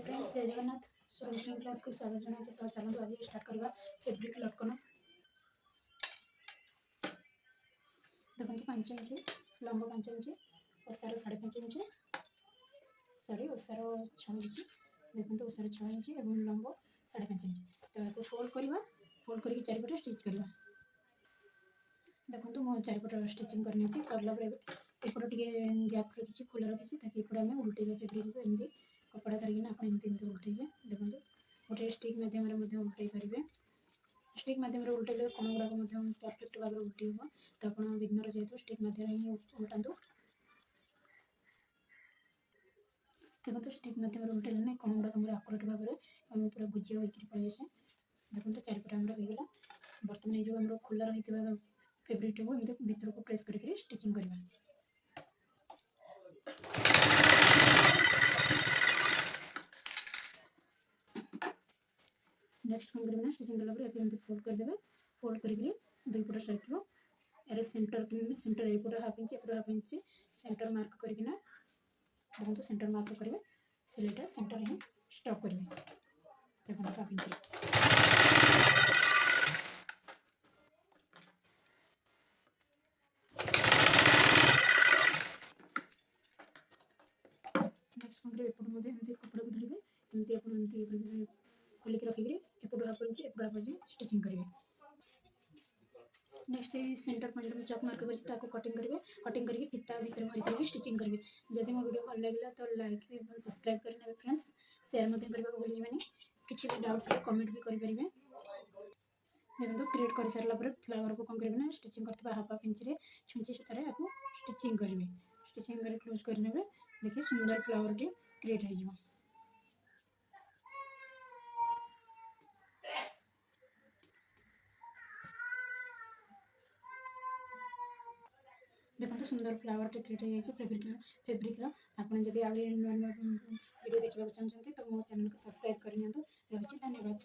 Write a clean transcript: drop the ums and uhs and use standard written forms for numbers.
Friends जय Jagannath सुरक्षण class को स्वागत जनाऊँ। तो चलते आज स्टार्ट करवा फेब्रिक लटकन। देखो 5 इंच लंब 5 इंच ओसार 5.5 इंच सॉरी ओसार 6 इंच देखो ओसार 6 इंच और लंब 5.5 इंच। तो आपको फोल्ड करवा फोल्ड करके चारिपटे स्टिच करवा। देखो मो चारिपट स्टिचिंग करनी सरला एपट टे गैप रखी खोला रखी ताकि एपटे आम उल्टेबा फेब्रिक को एमती कपड़ा धरिकिना आप एमती उल्टेबे। देखो गोटे स्टिक मध्यम उल्टे पारे स्टिक मध्यम उल्टेले कण गुड़ाक परफेक्ट भाव उल्टी हम। तो आप बिगनर जेहतु स्टिक मध्यम ही उल्टातु। देखो स्टिक मध्यम उल्टेले कण गुड़ाक आकुरेट भाव में पूरा गुजिया होकर पड़े आसे। देखो चारिपट आम होगा। बर्तमान ये जो आम खोला रही फेब्रिक को एमती भीतर को प्रेस करके स्टिचिंग करवा। नेक्स्ट कौन करेंगे स्टिचिंग कलापर फोल्ड करदे। फोल्ड करके दुई पट साइड रो यार सेंटर एपट हाफ इंच एपट हाफ इंच सेंटर मार्क करना। देखो सेंटर मार्क करेंगे सिलाईटा सेंटर ही स्टॉप करेंगे। देखो हाफ इंच नेक्स्ट कौन करेंगे एपट एमती कपड़ा को धरवे एमती आप खोलिक रखिक एपट हाफ इंच एपट हाफ इंच स्टिचिंग करेंगे। नेक्स्ट सेंटर पॉइंट में चक मार्क कर कटिंग करेंगे। कटिंग करके फिता भीतर भरी करके स्टिचिंग करेंगे। जदि मो वीडियो भल लगे तो लाइक और सब्सक्राइब करने फ्रेंड्स शेयर करने को भूल जाए। किसी भी डाउट थे कमेंट भी करेंगे। देखो क्रिएट कर सारा फ्लावर को कौन करेंगे स्टिचिंग करते हाफ हाफ इंच छुंची सूतार आपको स्टिचिंग करेंगे। स्टिचिंग कर क्लोज करने देखिए सुंदर फ्लावर टी क्रिएट हो। देखो सुंदर फ्लावर टे क्रिएट हो फेब्रिक आपन जदि आगे वीडियो देखा चाहते तो मो चैनल को सब्सक्राइब करनी। रही धन्यवाद।